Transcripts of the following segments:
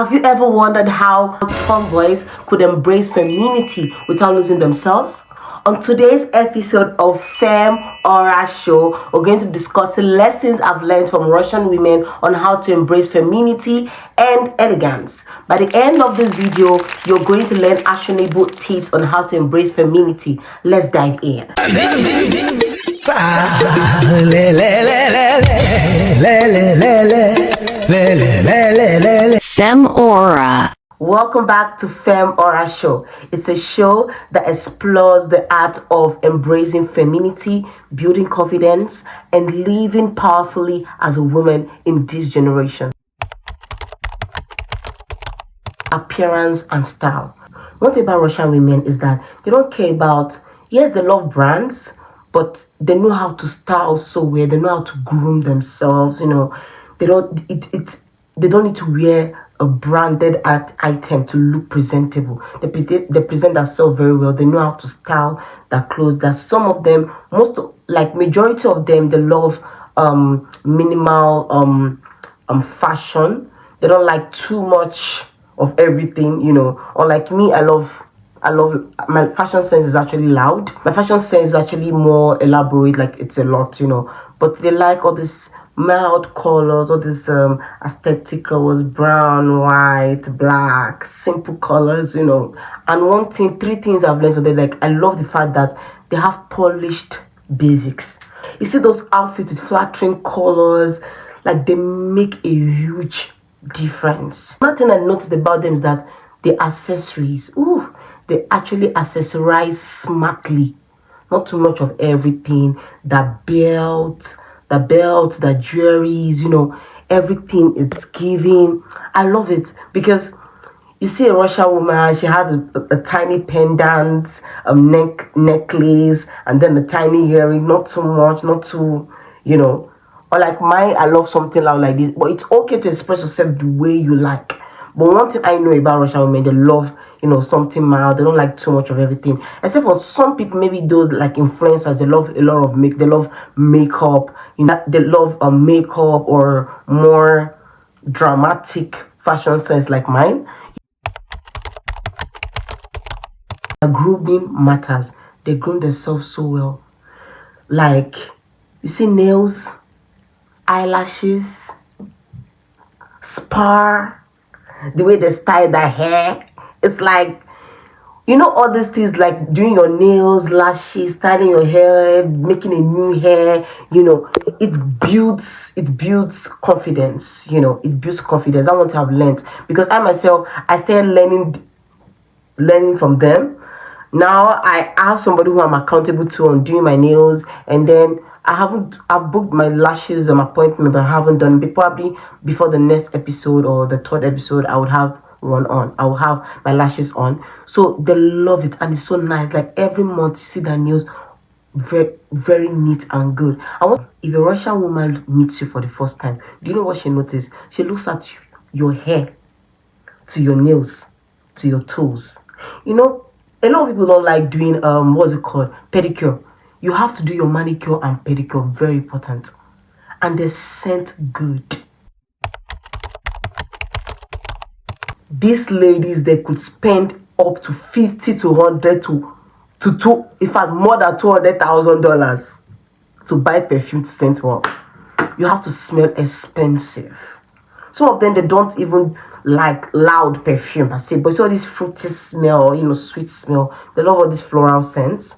Have you ever wondered how tomboys could embrace femininity without losing themselves? On today's episode of Femme Aura Show, we're going to discuss the lessons I've learned from Russian women on how to embrace femininity and elegance. By the end of this video, you're going to learn actionable tips on how to embrace femininity. Let's dive in. Femme Aura. Welcome back to Femme Aura Show. It's a show that explores the art of embracing femininity, building confidence, and living powerfully as a woman in this generation. Appearance and style. One thing about Russian women is that they don't care about, yes, they love brands, but they know how to style so well. They know how to groom themselves. They don't need to wear a branded item to look presentable. They present themselves very well. They know how to style their clothes. That some of them, majority of them, they love minimal fashion. They don't like too much of everything. Unlike me, I love my fashion sense is actually loud. My fashion sense is actually more elaborate, like it's a lot, but they like all this mild colors, all this aesthetic colors, brown, white, black, simple colors, and three things I've learned from them, like I love the fact that they have polished basics. You see those outfits with flattering colors, like they make a huge difference. Another thing I noticed about them is that the accessories, they actually accessorize smartly, not too much of everything. The belts, the jewelries, everything it's giving. I love it because you see a Russian woman, she has a tiny pendant, necklace, and then a tiny earring, not too much, not too, or like mine, I love something loud like this, but it's okay to express yourself the way you like. But one thing I know about Russian women, they love, something mild. They don't like too much of everything. Except for some people, maybe those like influencers, they love a lot of they love makeup. They love makeup or more dramatic fashion sense like mine. The grooming matters. They groom themselves so well. Like, you see nails, eyelashes, spar, the way they style their hair. It's like, all these things, like doing your nails, lashes, styling your hair, making a new hair, it builds confidence. It builds confidence. I want to have learned, because I myself, I started learning from them. Now I have somebody who I'm accountable to on doing my nails, and then I've booked my lashes appointment, but I haven't done it. Probably before the next episode or the third episode, I will have my lashes on. So they love it, and it's so nice. Like every month you see their nails very, very neat and good. If a Russian woman meets you for the first time, do you know what she notices? She looks at your hair, to your nails, to your toes. A lot of people don't like doing what's it called, pedicure. You have to do your manicure and pedicure, very important. And they scent good. These ladies, they could spend up to 50 to 100 to in fact more than $200,000 to buy perfume to scent well. You have to smell expensive. Some of them, they don't even like loud perfume, I say, but it's all this fruity smell, sweet smell. They love all these floral scents.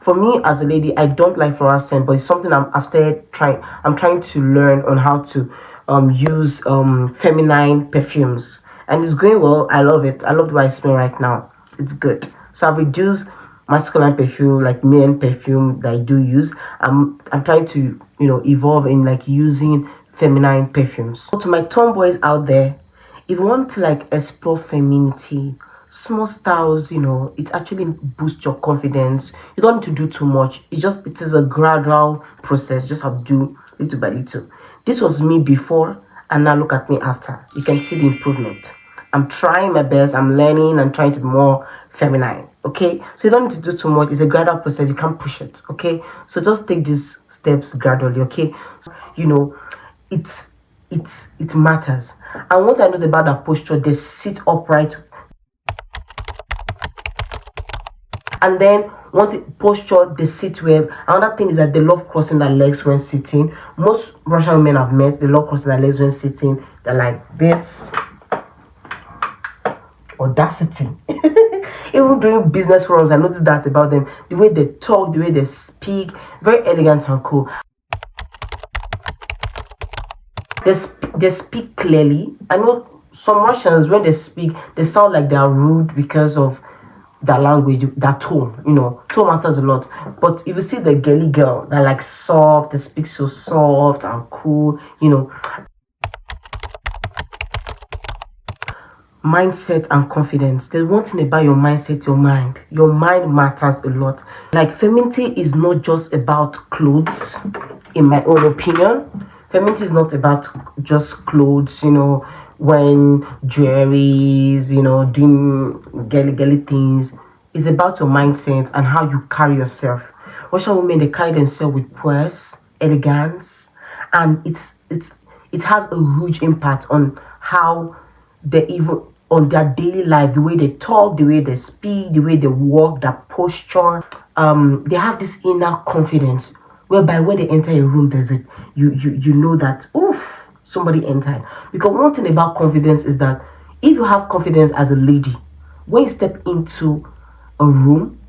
For me as a lady, I don't like floral scent, but it's something I've started trying. I'm trying to learn on how to use feminine perfumes, and it's going well. I love it. I love the way I smell right now. It's good. So I've reduced masculine perfume, like men perfume that I do use. I'm trying to evolve in like using feminine perfumes. So to my tomboys out there, if you want to like explore femininity, small styles, it actually boosts your confidence. You don't need to do too much. It is a gradual process. You just have to do little by little. This was me before, and now look at me after. You can see the improvement. I'm trying my best. I'm learning. I'm trying to be more feminine. Okay, so you don't need to do too much. It's a gradual process. You can't push it. Okay, so just take these steps gradually. Okay, it matters. And what I know about that posture, they sit upright. And then once it posture, they sit well. Another thing is that they love crossing their legs when sitting. Most Russian women I've met, they love crossing their legs when sitting. They're like this. Audacity. Even during business forums, I noticed that about them. The way they talk, the way they speak, very elegant and cool. They speak clearly. I know some Russians, when they speak, they sound like they are rude because of their language, their tone. Tone matters a lot. But if you see the girly girl, they're like soft, they speak so soft and cool. Mindset and confidence. There's one thing about your mindset, your mind. Your mind matters a lot. Like, femininity is not just about clothes, in my own opinion. Femininity is not about just clothes, wearing jewelries, doing girly things. It's about your mindset and how you carry yourself. Russian women, they carry themselves with poise, elegance, and it has a huge impact on how they even on their daily life, the way they talk, the way they speak, the way they walk, their posture. They have this inner confidence whereby when they enter a room, there's a you know that oof, somebody entered. Because one thing about confidence is that if you have confidence as a lady, when you step into a room,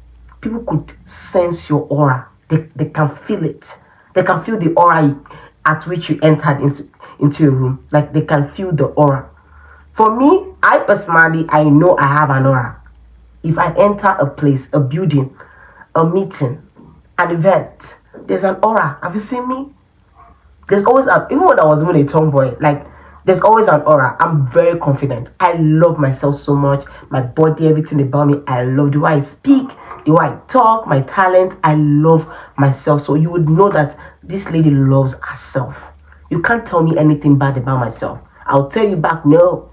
people could sense your aura. They can feel it. They can feel the aura at which you entered into a room. Like, they can feel the aura. For me, I personally, I know I have an aura. If I enter a place, a building, a meeting, an event, there's an aura. Have you seen me? There's always even when I was even a tomboy, like, there's always an aura. I'm very confident. I love myself so much. My body, everything about me, I love the way I speak, the way I talk, my talent. I love myself. So you would know that this lady loves herself. You can't tell me anything bad about myself. I'll tell you back, no,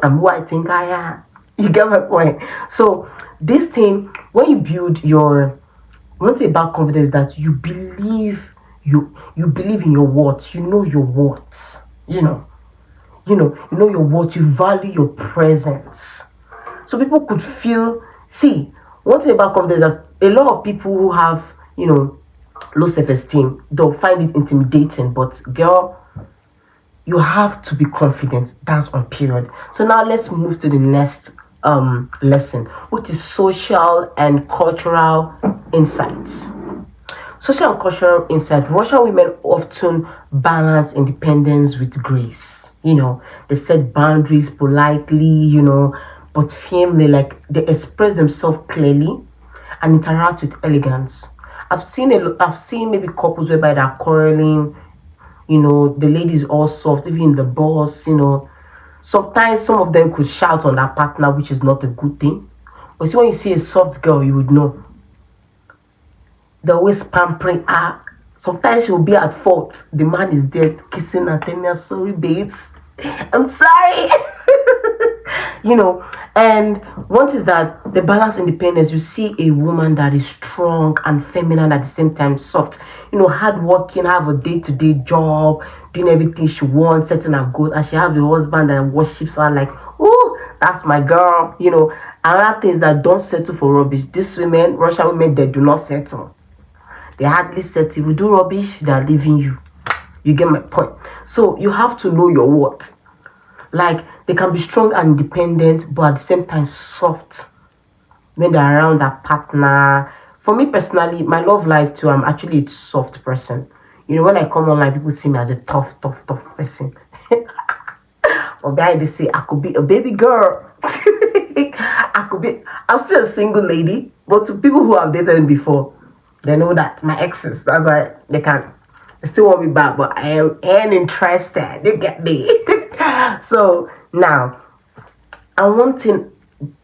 I'm who I think I am. You get my point? So this thing, when you build one thing about confidence, that you believe you believe in your worth. You know your worth. You know your worth. You value your presence. So people could feel. See, one thing about confidence, that a lot of people who have low self-esteem, they'll find it intimidating. But girl, you have to be confident. That's on period. So now let's move to the next lesson, which is social and cultural insights. Social and cultural insight. Russian women often balance independence with grace. They set boundaries politely, but firmly. Like, they express themselves clearly and interact with elegance. I've seen maybe couples whereby they're quarreling. The ladies all soft, even the boss. Sometimes some of them could shout on their partner, which is not a good thing. But see, when you see a soft girl, you would know. They're always pampering her. Sometimes she'll be at fault. The man is dead, kissing her, telling her, sorry, babes. I'm sorry. And one is that the balance independence. You see a woman that is strong and feminine at the same time, soft, hardworking, have a day-to-day job, doing everything she wants, setting her goals, and she have a husband that worships her, like, oh, that's my girl. Another thing is that don't settle for rubbish. These women, Russian women, they do not settle. They hardly settle. If you do rubbish, they are leaving you. You get my point? So you have to know your worth. Like, they can be strong and independent, but at the same time soft when they're around their partner. For me personally, my love life too, I'm actually a soft person. When I come online, people see me as a tough person. Or behind they say I could be a baby girl. I'm still a single lady, but to people who have dated me before, they know that my exes. That's why they still want me back, but I am interested. You get me? So now, and one thing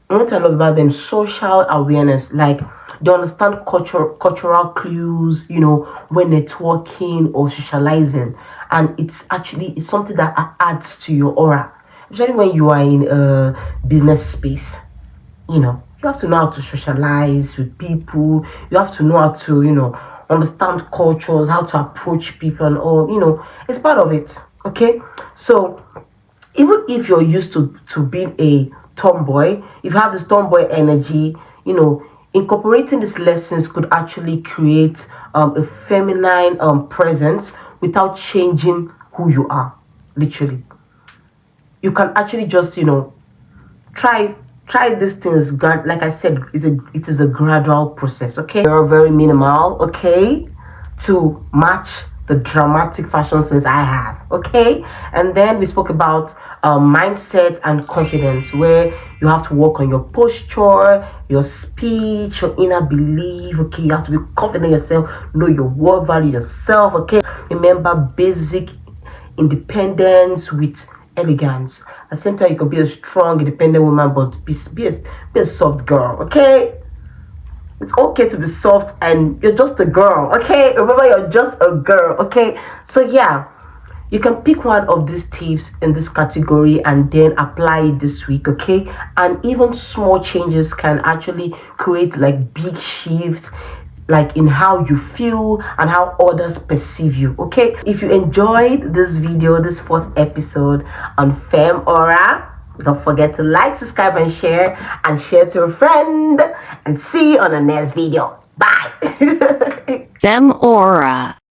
I love about them, social awareness. Like, they understand cultural clues, when networking or socializing, and it's something that adds to your aura, especially when you are in a business space. You have to know how to socialize with people. You have to know how to understand cultures, how to approach people, and all. It's part of it. Okay, so even if you're used to being a tomboy, if you have this tomboy energy, incorporating these lessons could actually create a feminine presence without changing who you are. Literally, you can actually just try these things. Like I said, it is a gradual process. Okay, you're very minimal. Okay, to match the dramatic fashion sense I have. Okay, and then we spoke about mindset and confidence, where you have to work on your posture, your speech, your inner belief. Okay, you have to be confident in yourself, know your worth, value yourself. Okay, remember basic independence with elegance. At the same time, you can be a strong, independent woman, but be a soft girl. Okay, it's okay to be soft, and you're just a girl. Okay, remember, you're just a girl. Okay, so yeah, you can pick one of these tips in this category and then apply it this week. Okay, and even small changes can actually create like big shifts, like in how you feel and how others perceive you. Okay, if you enjoyed this video, this first episode on Femme Aura, don't forget to like, subscribe, and share to a friend, and see you on the next video. Bye. Femme Aura.